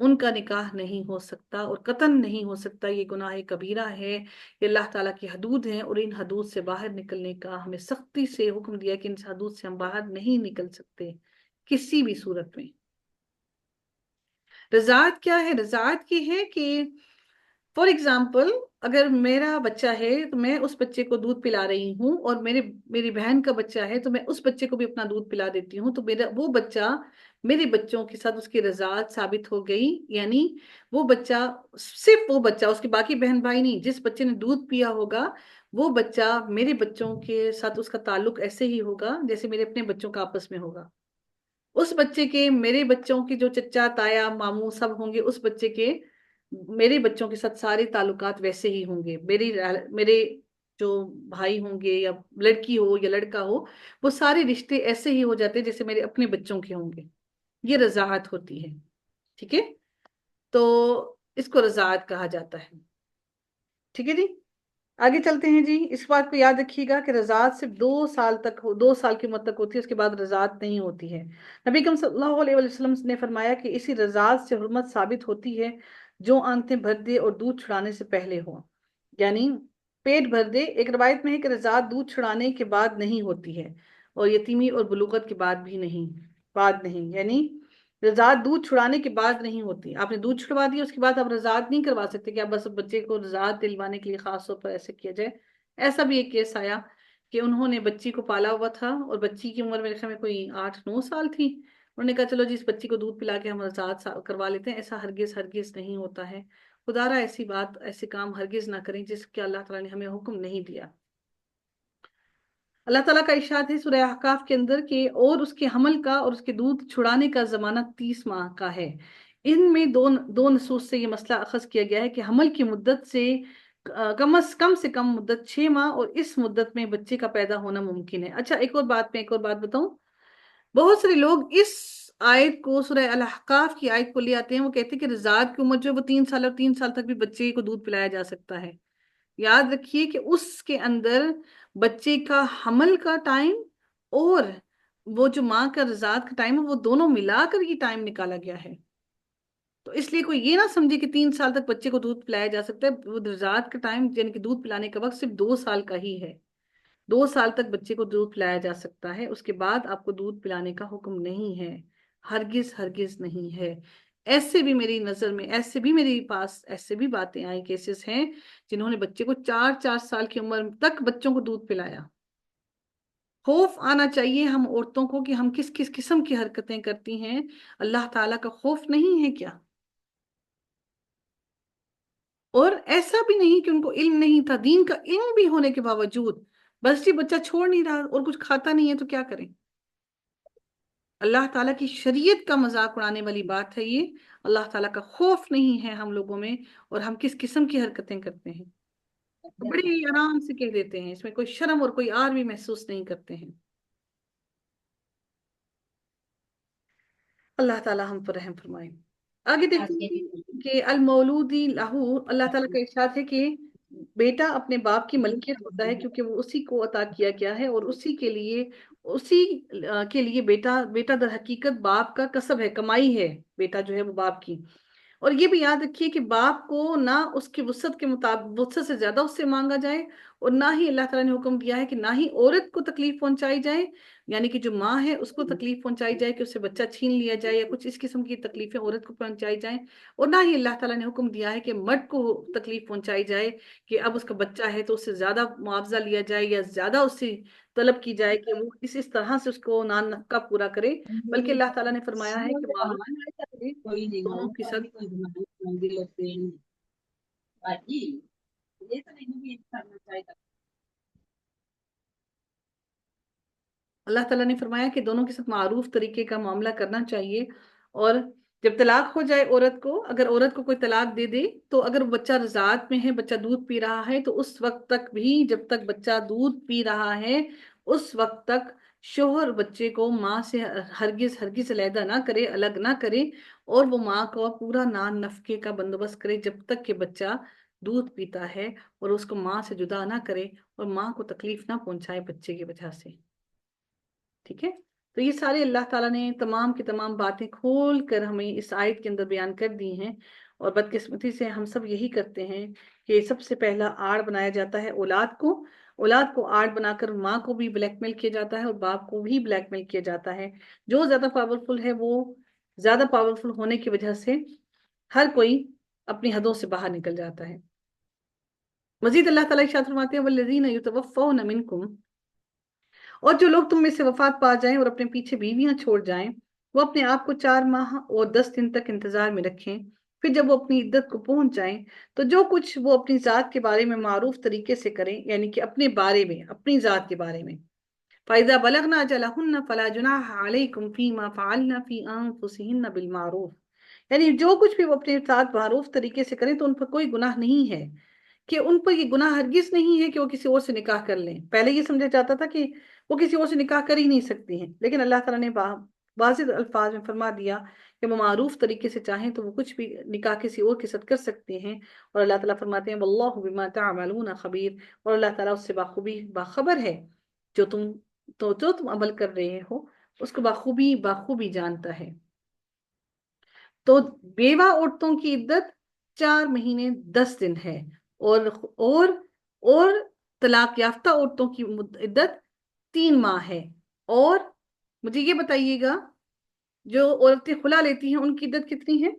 ان کا نکاح نہیں ہو سکتا اور قطعاً نہیں ہو سکتا. یہ گناہ کبیرہ ہے، یہ اللہ تعالیٰ کی حدود ہیں، اور ان حدود سے باہر نکلنے کا ہمیں سختی سے حکم دیا کہ ان حدود سے ہم باہر نہیں نکل سکتے کسی بھی صورت میں. رضاعت کیا ہے؟ رضاعت یہ ہے کہ فار ایگزامپل اگر میرا بچہ ہے تو میں اس بچے کو دودھ پلا رہی ہوں، اور میری بہن کا بچہ ہے تو میں اس بچے کو بھی اپنا دودھ پلا دیتی ہوں، تو وہ بچہ میرے بچوں کے ساتھ اس کی رضاعت ثابت ہو گئی. یعنی وہ بچہ، صرف وہ بچہ، اس کے باقی بہن بھائی نہیں، جس بچے نے دودھ پیا ہوگا وہ بچہ میرے بچوں کے ساتھ اس کا تعلق ایسے ہی ہوگا جیسے میرے اپنے بچوں کا آپس میں ہوگا. اس بچے کے میرے بچوں کی جو چچا تایا ماموں سب ہوں گے، اس بچے کے میرے بچوں کے ساتھ سارے تعلقات ویسے ہی ہوں گے. میرے جو بھائی ہوں گے یا لڑکی ہو یا لڑکا ہو، وہ سارے رشتے ایسے ہی ہو جاتے ہیں جیسے میرے اپنے بچوں کے ہوں گے. یہ رضاعت ہوتی ہے. ٹھیک ہے، تو اس کو رضاعت کہا جاتا ہے. ٹھیک ہے جی، آگے چلتے ہیں جی. اس بات کو یاد رکھیے گا کہ رضاعت صرف 2 سال تک 2 سال کی عمر تک ہوتی ہے، اس کے بعد رضاعت نہیں ہوتی ہے. نبی کریم صلی اللہ علیہ وسلم نے فرمایا کہ اسی رضاعت سے حرمت ثابت ہوتی ہے جو آنتیں بھر دے اور دودھ چھڑانے سے پہلے ہو. یعنی پیٹ بھر دے. ایک روایت میں ہے کہ رضاعت دودھ چھڑانے کے بعد نہیں ہوتی ہے، اور یتیمی اور بلوغت کے بعد بھی نہیں. یعنی رضاعت دودھ چھڑانے کے بعد نہیں ہوتی. آپ نے دودھ چھڑوا دیا، اس کے بعد آپ رضاعت نہیں کروا سکتے کہ آپ بس بچے کو رضاعت دلوانے کے لیے خاص طور پر ایسے کیا جائے. ایسا بھی ایک کیس آیا کہ انہوں نے بچی کو پالا ہوا تھا، اور بچی کی عمر میرے خیال میں کوئی 8-9 سال تھی. انہوں نے کہا چلو جی اس بچی کو دودھ پلا کے ہم رضاعت کروا لیتے ہیں. ایسا ہرگز ہرگز نہیں ہوتا ہے. خدا را ایسی بات، ایسے کام ہرگز نہ کریں جس کے اللہ تعالیٰ نے ہمیں حکم نہیں دیا. اللہ تعالیٰ کا ارشاد ہے سورہ احقاف کے اندر کہ اور اس کے حمل کا اور اس کے دودھ چھڑانے کا زمانہ 30 ماہ کا ہے. ان میں دو نصوص سے یہ مسئلہ اخذ کیا گیا ہے کہ حمل کی مدت سے کم سے کم مدت 6 ماہ، اور اس مدت میں بچے کا پیدا ہونا ممکن ہے. اچھا، ایک اور بات بتاؤں. بہت سارے لوگ اس آیت کو، سورہ الاحقاف کی آیت کو لے آتے ہیں. وہ کہتے ہیں کہ رضاعت کی عمر جو ہے وہ 3 سال، اور 3 سال تک بھی بچے کو دودھ پلایا جا سکتا ہے. یاد رکھیے کہ اس کے اندر بچے کا حمل کا ٹائم اور وہ جو ماں کا رضاعت کا ٹائم ہے، وہ دونوں ملا کر یہ ٹائم نکالا گیا ہے. تو اس لیے کوئی یہ نہ سمجھے کہ 3 سال تک بچے کو دودھ پلایا جا سکتا ہے. وہ رضاعت کا ٹائم یعنی کہ دودھ پلانے کا وقت صرف 2 سال کا ہی ہے. 2 سال تک بچے کو دودھ پلایا جا سکتا ہے. اس کے بعد آپ کو دودھ پلانے کا حکم نہیں ہے، ہرگز ہرگز نہیں ہے. ایسے بھی میری نظر میں، ایسے بھی میرے پاس ایسے بھی باتیں آئی، کیسز ہیں جنہوں نے بچے کو 4-4 سال کی عمر تک بچوں کو دودھ پلایا. خوف آنا چاہیے ہم عورتوں کو کہ ہم کس کس قسم کی حرکتیں کرتی ہیں. اللہ تعالیٰ کا خوف نہیں ہے کیا؟ اور ایسا بھی نہیں کہ ان کو علم نہیں تھا. دین کا علم بھی ہونے کے باوجود بس یہ بچہ چھوڑ نہیں رہا اور کچھ کھاتا نہیں ہے تو کیا کریں؟ اللہ تعالیٰ کی شریعت کا مذاق اڑانے والی بات ہے یہ. اللہ تعالیٰ کا خوف نہیں ہے ہم لوگوں میں، اور ہم کس قسم کی حرکتیں کرتے ہیں. بڑے آرام سے کہہ دیتے ہیں، اس میں کوئی شرم اور کوئی آر بھی محسوس نہیں کرتے ہیں. اللہ تعالیٰ ہم پر رحم فرمائے. آگے دیکھتے ہیں کہ المولودی لہو، اللہ تعالیٰ کا ارشاد ہے کہ بیٹا اپنے باپ کی ملکیت ہوتا ہے کیونکہ وہ اسی کو عطا کیا گیا ہے، اور اسی کے لیے بیٹا در حقیقت باپ کا کسب ہے، کمائی ہے. بیٹا جو ہے وہ باپ کی. اور یہ بھی یاد رکھیے کہ باپ کو نہ اس کی وسعت کے مطابق، وسعت سے زیادہ اس سے مانگا جائے، اور نہ ہی اللہ تعالیٰ نے حکم دیا ہے کہ نہ ہی عورت کو تکلیف پہنچائی جائے. یعنی کہ جو ماں ہے اس کو تکلیف پہنچائی جائے کہ اس سے بچہ چھین لیا جائے، یا کچھ اس قسم کی تکلیفیں عورت کو پہنچائی جائیں. اور نہ ہی اللہ تعالیٰ نے حکم دیا ہے کہ مرد کو تکلیف پہنچائی جائے کہ اب اس کا بچہ ہے تو اس سے زیادہ معاوضہ لیا جائے یا زیادہ اس سے طلب کی جائے کہ وہ اس طرح سے اس کو نان نفقہ پورا کرے. بلکہ اللہ تعالیٰ نے فرمایا ہے کہ دونوں کے ساتھ اللہ تعالیٰ نے فرمایا کہ دونوں کے ساتھ معروف طریقے کا معاملہ کرنا چاہیے. اور جب طلاق ہو جائے عورت کو، اگر عورت کو کوئی طلاق دے دے، تو اگر بچہ رضاعت میں ہے، بچہ دودھ پی رہا ہے، تو اس وقت تک بھی، جب تک بچہ دودھ پی رہا ہے اس وقت تک شوہر بچے کو ماں سے ہرگز ہرگز علیحدہ نہ کرے، الگ نہ کرے، اور وہ ماں کو پورا نان نفقے کا بندوبست کرے جب تک کہ بچہ دودھ پیتا ہے، اور اس کو ماں سے جدا نہ کرے اور ماں کو تکلیف نہ پہنچائے بچے کی وجہ سے. ٹھیک ہے، تو یہ سارے اللہ تعالیٰ نے تمام کی تمام باتیں کھول کر ہمیں اس آیت کے اندر بیان کر دی ہیں، اور بدقسمتی سے ہم سب یہی کرتے ہیں کہ سب سے پہلا آڑ بنایا جاتا ہے اولاد کو آڑ بنا کر ماں کو بھی بلیک میل کیا جاتا ہے اور باپ کو بھی بلیک میل کیا جاتا ہے۔ جو زیادہ پاورفل ہے وہ زیادہ پاورفل ہونے کی وجہ سے ہر کوئی اپنی حدوں سے باہر نکل جاتا ہے۔ مزید اللہ تعالیٰ ارشاد فرماتے ہیں والذین یتوفون منکم، اور جو لوگ تم میں سے وفات پا جائیں اور اپنے پیچھے بیویاں چھوڑ جائیں، وہ اپنے آپ کو 4 ماہ اور 10 دن تک انتظار میں رکھیں، پھر جب وہ اپنی عدت کو پہنچ جائیں تو جو کچھ وہ اپنی ذات کے بارے میں معروف طریقے سے کریں، یعنی کہ اپنے بارے میں، اپنی ذات کے بارے میں، فَإِذَا بَلَغْنَا أَجَلَهُنَّ فَلَا جُنَاحَ عَلَيْكُمْ فِي مَا فَعَلْنَ فِي أَنفُسِهِنَّ بِالْمَعْرُوفِ، یعنی جو کچھ بھی وہ اپنے ساتھ معروف طریقے سے کریں تو ان پر کوئی گناہ نہیں ہے، کہ ان پر یہ گناہ ہرگز نہیں ہے کہ وہ کسی اور سے نکاح کر لیں۔ پہلے یہ سمجھا جاتا تھا کہ وہ کسی اور سے نکاح کر ہی نہیں سکتی ہیں، لیکن اللہ تعالیٰ نے واضح الفاظ میں فرما دیا کہ وہ معروف طریقے سے چاہیں تو وہ کچھ بھی نکاح کسی اور کے ساتھ کر سکتے ہیں، اور اللہ تعالیٰ فرماتے ہیں واللہ بما تعملون خبیر، اور اللہ تعالیٰ اس سے باخوبی باخبر ہے، جو تم عمل کر رہے ہو اس کو باخوبی جانتا ہے۔ تو بیوہ عورتوں کی عدت 4 مہینے 10 دن ہے، اور اور اور طلاق یافتہ عورتوں کی عدت 3 ماہ ہے۔ اور مجھے یہ بتائیے گا جو عورتیں خلا لیتی ہیں ان کی عدت کتنی ہے؟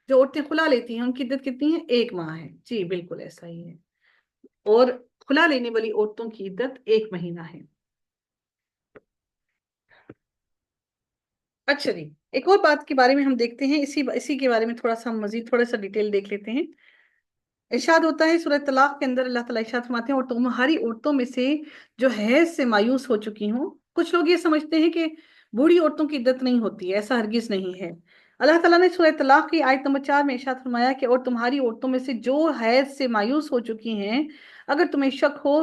جو عورتیں خلا لیتی ہیں ان کی عدت کتنی ہے؟ 1 ماہ ہے، جی بالکل ایسا ہی ہے، اور خلا لینے والی عورتوں کی عدت 1 مہینہ ہے۔ اچھا جی، ایک اور بات کے بارے میں ہم دیکھتے ہیں، اسی کے بارے میں تھوڑا سا ہم مزید تھوڑا سا ڈیٹیل دیکھ لیتے ہیں۔ ارشاد ہوتا ہے سورہ طلاق کے اندر، اللہ تعالیٰ ارشاد فرماتے ہیں اور تمہاری عورتوں میں سے جو حیض سے مایوس ہو چکی ہوں، کچھ لوگ یہ سمجھتے ہیں کہ بوڑھی عورتوں کی عدت نہیں ہوتی ہے، ایسا ہرگز نہیں ہے۔ اللہ تعالیٰ نے سورہ طلاق کی آیت نمبر 4 میں ارشاد فرمایا کہ اور تمہاری عورتوں میں سے جو حیض سے مایوس ہو چکی ہیں، اگر تمہیں شک ہو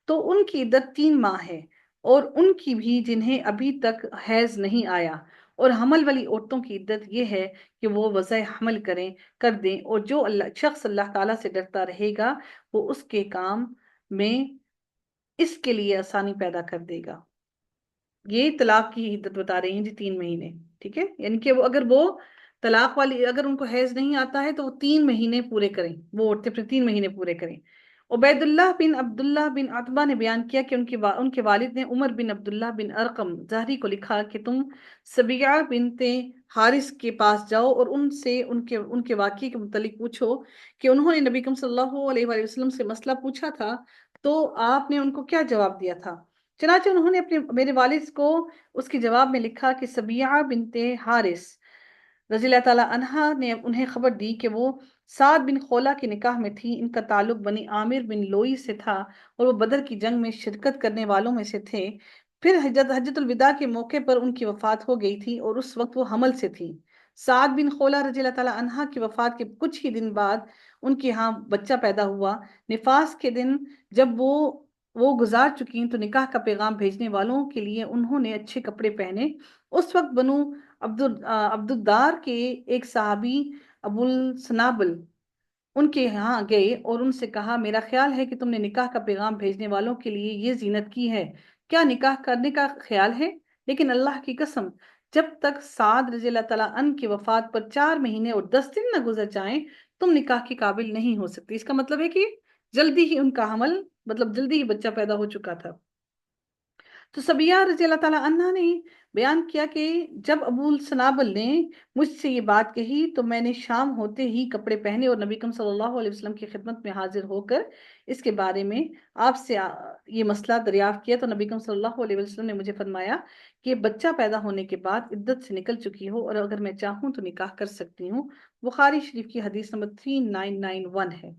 تو ان کی عدت 3 ماہ ہے، اور ان کی بھی جنہیں ابھی تک حیض نہیں آیا، اور حمل والی عورتوں کی عدت یہ ہے کہ وہ وضع حمل کر دیں، اور جو شخص اللہ تعالیٰ سے ڈرتا رہے گا وہ اس کے کام میں اس کے لیے آسانی پیدا کر دے گا۔ یہ طلاق کی عدت بتا رہی ہیں جی، 3 مہینے، ٹھیک ہے، یعنی کہ اگر وہ طلاق والی، اگر ان کو حیض نہیں آتا ہے تو وہ 3 مہینے پورے کریں، وہ عورتیں پھر 3 مہینے پورے کریں۔ عبید اللہ بن عبداللہ بن عتبہ نے بیان کیا کہ ان کے والد نے عمر بن عبداللہ بن ارقم زہری کو لکھا کہ تم سبیعہ بنت حارث کے پاس جاؤ اور ان سے ان کے واقعے کے متعلق پوچھو کہ انہوں نے نبی کریم صلی اللہ علیہ وآلہ وسلم سے مسئلہ پوچھا تھا تو آپ نے ان کو کیا جواب دیا تھا۔ چنانچہ انہوں نے میرے والد کو اس کے جواب میں لکھا کہ سبیعہ بنت حارث رضی اللہ تعالیٰ عنہا نے انہیں خبر دی کہ وہ سعد بن خولہ کے نکاح میں تھی، ان کا تعلق بنی عامر بن لوئی سے تھا اور وہ بدر کی جنگ میں شرکت کرنے والوں میں سے تھے۔ پھر حجت الوداع کے موقع پر ان کی وفات ہو گئی تھی اور اس وقت وہ حمل سے تھی۔ سعد بن خولہ رضی اللہ تعالیٰ عنہا کی وفات کے کچھ ہی دن بعد ان کے ہاں بچہ پیدا ہوا۔ نفاس کے دن جب وہ گزار چکی تو نکاح کا پیغام بھیجنے والوں کے لیے انہوں نے اچھے کپڑے پہنے۔ اس وقت بنو عبد الدار کے ایک صحابی ابو السنابل ان کے یہاں گئے اور ان سے کہا میرا خیال ہے کہ تم نے نکاح کا پیغام بھیجنے والوں کے لیے یہ زینت کی ہے، کیا نکاح کرنے کا خیال ہے؟ لیکن اللہ کی قسم جب تک سعد رضی اللہ تعالیٰ عنہ کی وفات پر 4 مہینے اور 10 دن نہ گزر جائیں تم نکاح کے قابل نہیں ہو سکتی۔ اس کا مطلب ہے کہ جلدی ہی ان کا حمل، مطلب جلدی ہی بچہ پیدا ہو چکا تھا۔ تو سبیہ رضی اللہ تعالیٰ عنہ نے بیان کیا کہ جب ابو السنابل نے مجھ سے یہ بات کہی تو میں نے شام ہوتے ہی کپڑے پہنے اور نبی کریم صلی اللہ علیہ وسلم کی خدمت میں حاضر ہو کر اس کے بارے میں آپ سے یہ مسئلہ دریافت کیا، تو نبی کریم صلی اللہ علیہ وسلم نے مجھے فرمایا کہ بچہ پیدا ہونے کے بعد عدت سے نکل چکی ہو اور اگر میں چاہوں تو نکاح کر سکتی ہوں۔ بخاری شریف کی حدیث نمبر 3991 ہے۔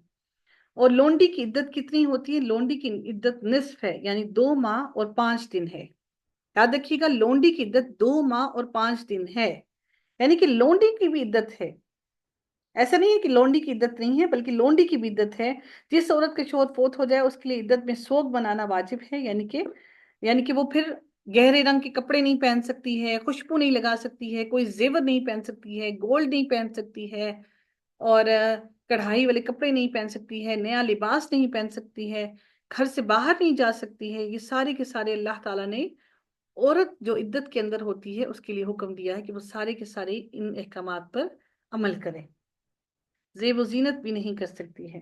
اور لونڈی کی عدت کتنی ہوتی ہے؟ لونڈی کی عدت نصف ہے، یعنی 2 ماہ اور 5 دن ہے۔ یاد رکھیے گا، لونڈی کی عدت 2 ماہ اور 5 دن ہے، یعنی کہ لونڈی کی بھی عدت ہے۔ ایسا نہیں ہے کہ لونڈی کی عدت نہیں ہے، بلکہ لونڈی کی بھی عدت ہے۔ جس عورت کے شوہر فوت ہو جائے اس کے لیے عدت میں سوگ بنانا واجب ہے، یعنی کہ وہ پھر گہرے رنگ کے کپڑے نہیں پہن سکتی ہے، خوشبو نہیں لگا سکتی ہے، کوئی زیور نہیں پہن سکتی ہے، گولڈ نہیں پہن سکتی ہے، اور کڑھائی والے کپڑے نہیں پہن سکتی ہے، نیا لباس نہیں پہن سکتی ہے، گھر سے باہر نہیں جا سکتی ہے، یہ سارے کے سارے اللہ تعالیٰ نے عورت جو عدت کے اندر ہوتی ہے اس کے لیے حکم دیا ہے کہ وہ سارے کے سارے ان احکامات پر عمل کرے. زیب و زینت بھی نہیں کر سکتی ہے.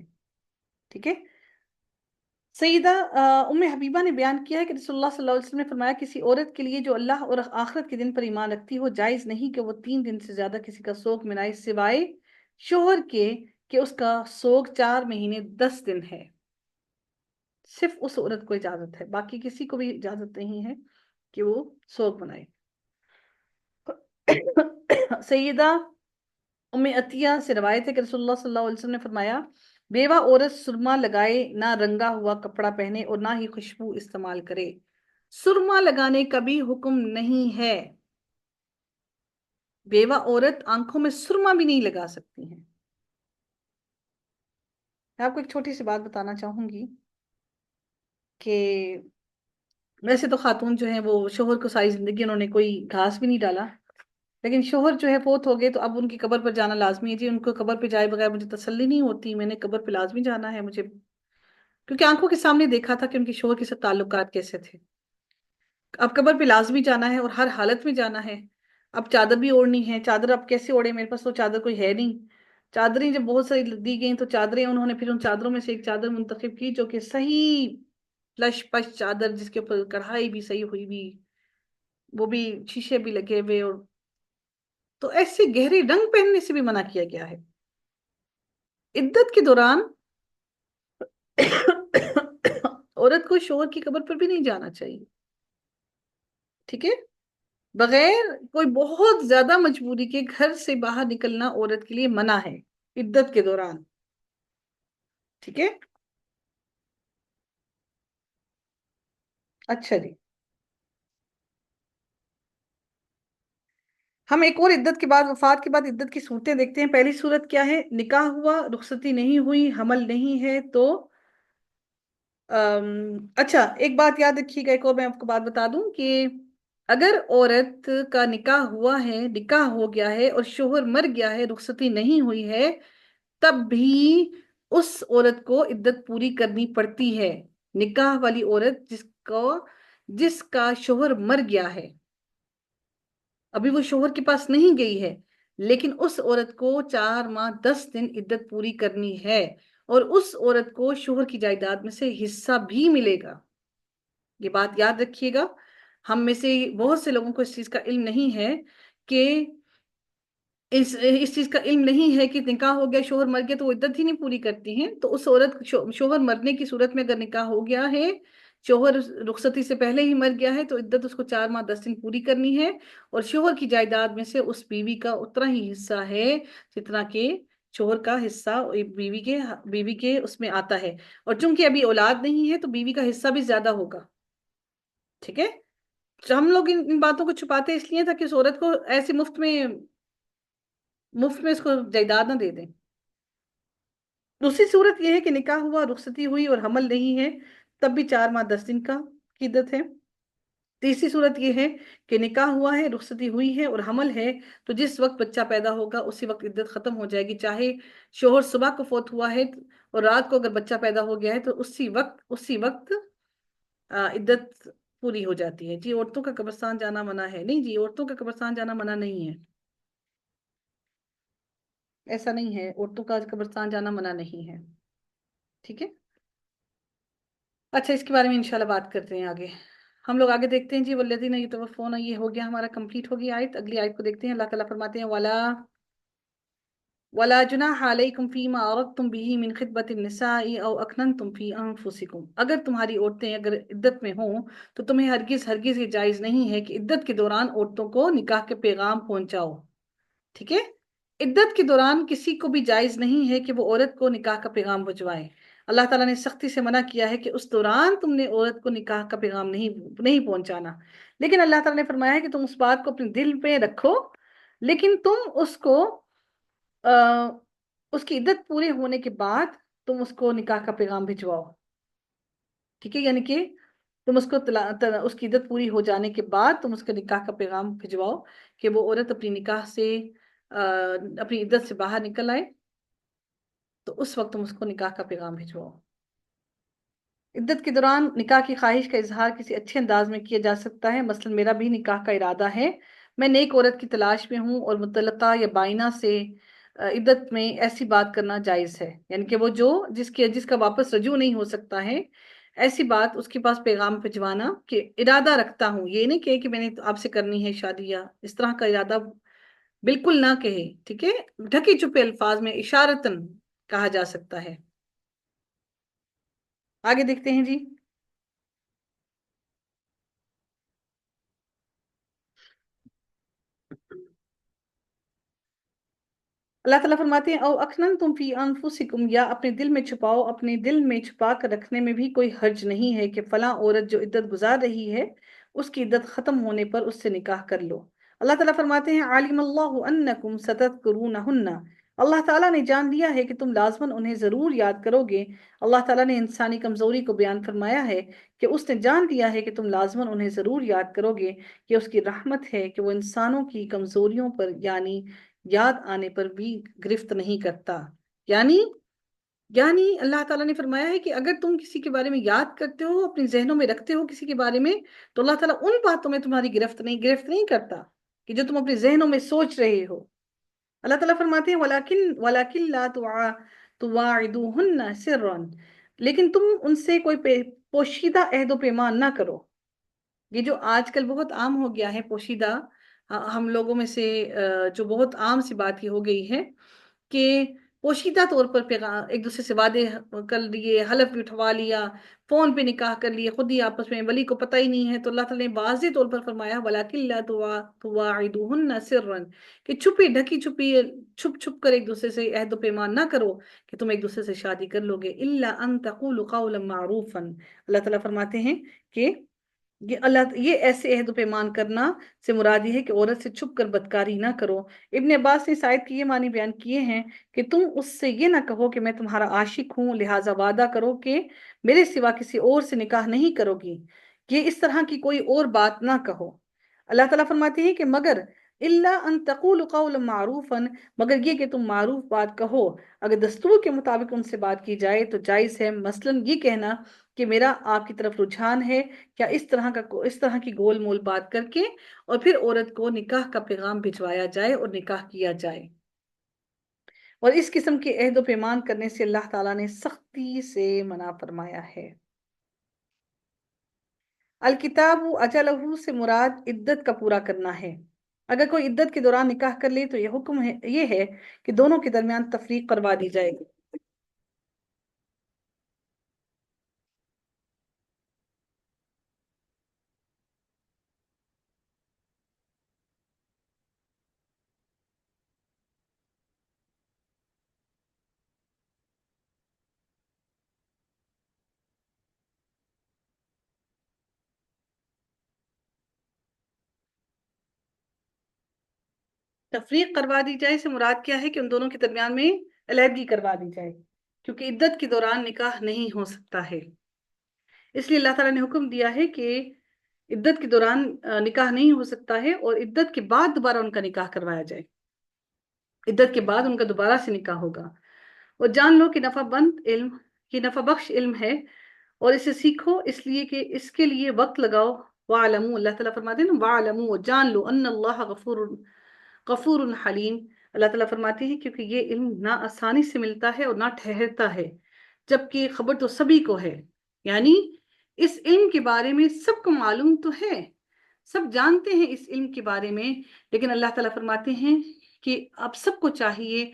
ٹھیک ہے. سیدہ ام حبیبہ نے بیان کیا ہے کہ رسول اللہ صلی اللہ علیہ وسلم نے فرمایا کسی عورت کے لیے جو اللہ اور آخرت کے دن پر ایمان رکھتی ہو جائز نہیں کہ وہ 3 دن سے زیادہ کسی کا سوگ منائے سوائے شوہر کے کہ اس کا سوگ 4 مہینے 10 دن ہے. صرف اس عورت کو اجازت ہے، باقی کسی کو بھی اجازت نہیں ہے کہ وہ سوگ منائے. سیدہ ام عطیہ سے روایت ہے کہ رسول اللہ صلی اللہ علیہ وسلم نے فرمایا بیوہ عورت سرما لگائے، نہ رنگا ہوا کپڑا پہنے اور نہ ہی خوشبو استعمال کرے. سرما لگانے کا بھی حکم نہیں ہے. بیوہ عورت آنکھوں میں سرما بھی نہیں لگا سکتی ہیں. میں آپ کو ایک چھوٹی سی بات بتانا چاہوں گی کہ ویسے تو خاتون جو ہیں وہ شوہر کو ساری زندگی انہوں نے کوئی گھاس بھی نہیں ڈالا، لیکن شوہر جو ہے فوت ہو گئے تو اب ان کی قبر پر جانا لازمی ہے. جی ان کو قبر پہ جائے بغیر مجھے تسلی نہیں ہوتی، میں نے قبر پہ لازمی جانا ہے مجھے، کیونکہ آنکھوں کے سامنے دیکھا تھا کہ ان کے شوہر کے ساتھ تعلقات کیسے تھے. اب قبر پہ لازمی جانا ہے اور ہر حالت میں جانا ہے. اب چادر بھی اوڑھنی ہے، چادر اب کیسے اوڑھے، میرے پاس تو چادر کوئی ہے نہیں. چادریں جب بہت ساری دی گئیں تو چادریں انہوں نے پھر ان چادروں میں سے ایک چادر منتخب کی جو کہ صحیح لش پش چادر، جس کے اوپر کڑھائی بھی صحیح ہوئی بھی، وہ بھی شیشے بھی لگے ہوئے، اور تو ایسے گہرے رنگ پہننے سے بھی منع کیا گیا ہے. عدت کے دوران عورت کو شوہر کی قبر پر بھی نہیں جانا چاہیے. ٹھیک ہے. بغیر کوئی بہت زیادہ مجبوری کے گھر سے باہر نکلنا عورت کے لیے منع ہے عدت کے دوران. ٹھیک ہے. اچھا جی. ہم ایک اور عدت کے بعد، وفات کے بعد عدت کی صورتیں دیکھتے ہیں. پہلی صورت کیا ہے؟ نکاح ہوا، رخصتی نہیں ہوئی، حمل نہیں ہے تو اچھا ایک بات یاد رکھیے گا، ایک اور میں آپ کو بات بتا دوں کہ اگر عورت کا نکاح ہوا ہے، نکاح ہو گیا ہے اور شوہر مر گیا ہے، رخصتی نہیں ہوئی ہے، تب بھی اس عورت کو عدت پوری کرنی پڑتی ہے. نکاح والی عورت جس کا شوہر مر گیا ہے، ابھی وہ شوہر کے پاس نہیں گئی ہے، لیکن اس عورت کو 4 ماہ 10 دن عدت پوری کرنی ہے، اور اس عورت کو شوہر کی جائیداد میں سے حصہ بھی ملے گا. یہ بات یاد رکھیے گا. ہم میں سے بہت سے لوگوں کو اس چیز کا علم نہیں ہے کہ اس چیز کا علم نہیں ہے کہ نکاح ہو گیا، شوہر مر گیا تو وہ عدت ہی نہیں پوری کرتی ہیں. تو اس عورت شوہر مرنے کی صورت میں اگر نکاح ہو گیا ہے، شوہر رخصتی سے پہلے ہی مر گیا ہے، تو عدت اس کو 4 ماہ 10 دن پوری کرنی ہے، اور شوہر کی جائیداد میں سے اس بیوی کا اتنا ہی حصہ ہے جتنا کہ شوہر کا حصہ بیوی کے اس میں آتا ہے. اور چونکہ ابھی اولاد نہیں ہے تو بیوی کا حصہ بھی زیادہ ہوگا. ٹھیک ہے. ہم لوگ ان باتوں کو چھپاتے اس لیے تھا کہ اس عورت کو ایسے مفت میں اس کو جائیداد نہ دے دیں. دوسری صورت یہ ہے کہ نکاح ہوا، رخصتی ہوئی اور حمل نہیں ہے، تب بھی 4 ماہ 10 دن کی عدت ہے. تیسری صورت یہ ہے کہ نکاح ہوا ہے، رخصتی ہوئی ہے اور حمل ہے، تو جس وقت بچہ پیدا ہوگا اسی وقت عدت ختم ہو جائے گی. چاہے شوہر صبح کو فوت ہوا ہے اور رات کو اگر بچہ پیدا ہو گیا ہے تو اسی وقت عدت پوری ہو جاتی ہے. جی عورتوں کا قبرستان جانا منع ہے؟ نہیں جی، عورتوں کا قبرستان جانا منع نہیں ہے. ایسا نہیں ہے، عورتوں کا قبرستان جانا منع نہیں ہے. ٹھیک ہے. اچھا اس کے بارے میں انشاءاللہ بات کرتے ہیں آگے. ہم لوگ آگے دیکھتے ہیں. جی والذین یتوفون، یہ ہو گیا ہمارا کمپلیٹ ہو گیا آیت. اگلی آیت کو دیکھتے ہیں. اللہ تعالیٰ فرماتے ہیں وَلَا جُنَاحَ عَلَيْكُمْ فِي مَا عَرَضْتُمْ بِهِ مِنْ خِطْبَةِ النِّسَاءِ أَوْ أَكْنَنْتُمْ فِي أَنفُسِكُمْ. اگر تمہاری عورتیں اگر عدت میں ہوں تو تمہیں ہرگز یہ جائز نہیں ہے کہ عدت کے دوران عورتوں کو نکاح کے پیغام پہنچاؤ. ٹھیک ہے. عدت کے دوران کسی کو بھی جائز نہیں ہے کہ وہ عورت کو نکاح کا پیغام بھجوائے. اللہ تعالیٰ نے سختی سے منع کیا ہے کہ اس دوران تم نے عورت کو نکاح کا پیغام نہیں پہنچانا. لیکن اللہ تعالیٰ نے فرمایا ہے کہ تم اس بات کو اپنے دل پہ رکھو، لیکن تم اس کی عدت پورے ہونے کے بعد تم اس کو نکاح کا پیغام بھجواؤ. ٹھیک ہے. یعنی کہ تم اس کی عدت پوری ہو جانے کے بعد تم اس کے نکاح کا پیغام بھجواؤ کہ وہ عورت اپنی نکاح سے اپنی عدت سے باہر نکل آئے، تو اس وقت تم اس کو نکاح کا پیغام بھجواؤ. عدت کے دوران نکاح کی خواہش کا اظہار کسی اچھے انداز میں کیا جا سکتا ہے، مثلا میرا بھی نکاح کا ارادہ ہے، میں نیک عورت کی تلاش میں ہوں، اور مطلقہ یا بائنہ سے عدت میں ایسی بات کرنا جائز ہے، یعنی کہ وہ جس کا واپس رجوع نہیں ہو سکتا ہے، ایسی بات اس کے پاس پیغام بھجوانا کہ ارادہ رکھتا ہوں، یہ نہیں کہ میں نے آپ سے کرنی ہے شادی، یا اس طرح کا ارادہ بالکل نہ کہے، ٹھیک ہے، ڈھکے چھپے الفاظ میں اشارتن کہا جا سکتا ہے۔ آگے دیکھتے ہیں جی۔ اللہ تعالیٰ فرماتے ہیں، او اخنن تم فی انفسکم، یا اپنے دل میں چھپاؤ، اپنے دل میں چھپا کر رکھنے میں بھی کوئی حرج نہیں ہے کہ فلاں عورت جو عدت گزار رہی ہے اس کی عدت ختم ہونے پر اس سے نکاح کر لو۔ اللہ تعالیٰ فرماتے ہیں، عالم اللہ انکم ستذکرونہن، اللہ تعالیٰ نے جان لیا ہے کہ تم لازماً انہیں ضرور یاد کرو گے۔ اللہ تعالیٰ نے انسانی کمزوری کو بیان فرمایا ہے کہ اس نے جان لیا ہے کہ تم لازماً انہیں ضرور یاد کرو گے، یہ اس کی رحمت ہے کہ وہ انسانوں کی کمزوریوں پر یعنی یاد آنے پر بھی گرفت نہیں کرتا۔ یعنی یعنی اللہ تعالیٰ نے فرمایا ہے کہ اگر تم کسی کے بارے میں یاد کرتے ہو، اپنے ذہنوں میں رکھتے ہو کسی کے بارے میں، تو اللہ تعالیٰ ان باتوں میں تمہاری گرفت نہیں کرتا کہ جو تم اپنے ذہنوں میں سوچ رہے ہو۔ اللہ تعالیٰ فرماتے ہیں، وَلَكِنْ لَا تُوَاعِدُوهُنَّ سِرًّا، لیکن تم ان سے کوئی پوشیدہ عہد و پیمان نہ کرو۔ یہ جو آج کل بہت عام ہو گیا ہے پوشیدہ، ہم لوگوں میں سے جو بہت عام سی بات یہ ہو گئی ہے کہ پوشیدہ طور پر ایک دوسرے سے وعدے کر لیے، حلف بھی اٹھوا لیا، فون پہ نکاح کر لیے، خود ہی آپس میں، ولی کو پتہ ہی نہیں ہے، تو اللہ تعالیٰ نے واضح طور پر فرمایا، وَلَكِنْ لَا تُوَاعِدُوهُنَّ سِرًّا، کہ چھپی ڈھکی چھپی چھپ چھپ کر ایک دوسرے سے عہد و پیمان نہ کرو کہ تم ایک دوسرے سے شادی کر لو گے، إِلَّا أَن تَقُولُوا قَوْلًا مَعْرُوفًا، اللہ تعالیٰ فرماتے ہیں کہ یہ ایسے عہد و پیمان کرنا سے مراد یہ ہے کہ عورت سے چھپ کر بدکاری نہ کرو۔ ابن عباس نے اس آیت کی یہ معنی بیان کیے ہیں کہ تم اس سے یہ نہ کہو کہ میں تمہارا عاشق ہوں، لہٰذا وعدہ کرو کہ میرے سوا کسی اور سے نکاح نہیں کرو گی، یہ اس طرح کی کوئی اور بات نہ کہو۔ اللہ تعالیٰ فرماتے ہیں کہ مگر إِلَّا أَن تَقُولُوا قَوْلًا مَعْرُوفًا، مگر یہ کہ تم معروف بات کہو، اگر دستور کے مطابق ان سے بات کی جائے تو جائز ہے، مثلاً یہ کہنا کہ میرا آپ کی طرف رجحان ہے، یا اس طرح کی گول مول بات کر کے، اور پھر عورت کو نکاح کا پیغام بھجوایا جائے اور نکاح کیا جائے۔ اور اس قسم کے عہد و پیمان کرنے سے اللہ تعالیٰ نے سختی سے منع فرمایا ہے۔ الکتاب اجلہ سے مراد عدت کا پورا کرنا ہے۔ اگر کوئی عدت کے دوران نکاح کر لے تو یہ حکم یہ ہے کہ دونوں کے درمیان تفریق کروا دی جائے گی۔ تفریق کروا دی جائے سے مراد کیا ہے کہ ان دونوں کے درمیان میں علیحدگی کروا دی جائے، کیونکہ عدت کے دوران نکاح نہیں ہو سکتا ہے، اس لیے اللہ تعالیٰ نے حکم دیا ہے کہ عدت کے دوران نکاح نہیں ہو سکتا ہے، اور عدت کے بعد دوبارہ ان کا نکاح کروایا جائے، عدت کے بعد ان کا دوبارہ سے نکاح ہوگا۔ اور جان لو کہ یہ نفع بخش علم ہے، اور اسے سیکھو اس لیے کہ اس کے لیے وقت لگاؤ۔ وَاعْلَمُوا، اللہ تعالیٰ فرماتے ہیں نا، وَاعْلَمُوا، جان لو، ان اللہ غفور حلیم، اللہ تعالیٰ فرماتے ہیں کیونکہ یہ علم نہ آسانی سے ملتا ہے اور نہ ٹھہرتا ہے، جبکہ خبر تو سبھی کو ہے، یعنی اس علم کے بارے میں سب کو معلوم تو ہے، سب جانتے ہیں اس علم کے بارے میں، لیکن اللہ تعالیٰ فرماتے ہیں کہ اب سب کو چاہیے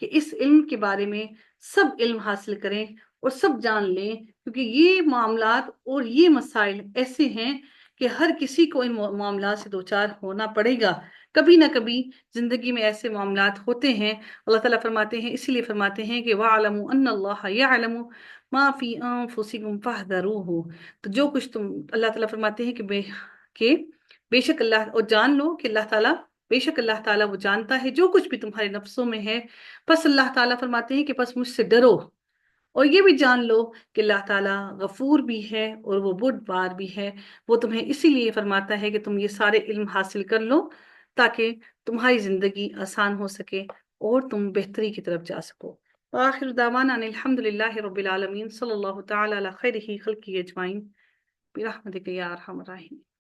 کہ اس علم کے بارے میں سب علم حاصل کریں اور سب جان لیں، کیونکہ یہ معاملات اور یہ مسائل ایسے ہیں کہ ہر کسی کو ان معاملات سے دوچار ہونا پڑے گا، کبھی نہ کبھی زندگی میں ایسے معاملات ہوتے ہیں۔ اللہ تعالیٰ فرماتے ہیں، اسی لیے فرماتے ہیں کہ وَاعْلَمُوا أَنَّ اللَّهَ يَعْلَمُ مَا فِي أَنفُسِكُمْ فَاحْذَرُوهُ، تو جو کچھ اللہ تعالیٰ فرماتے ہیں کہ بے شک اللہ، اور جان لو کہ اللہ تعالیٰ، بے شک اللہ تعالیٰ وہ جانتا ہے جو کچھ بھی تمہارے نفسوں میں ہے، پس اللہ تعالیٰ فرماتے ہیں کہ پس مجھ سے ڈرو، اور یہ بھی جان لو کہ اللہ تعالیٰ غفور بھی ہے اور وہ بردبار بھی ہے، وہ تمہیں اسی لیے فرماتا ہے کہ تم یہ سارے علم حاصل کر لو تاکہ تمہاری زندگی آسان ہو سکے اور تم بہتری کی طرف جا سکو۔ وآخر دعوانا ان الحمد للہ رب العالمین صلی اللہ تعالی علی خیر خلقہ اجمعین برحمتک یا ارحم الراحمین.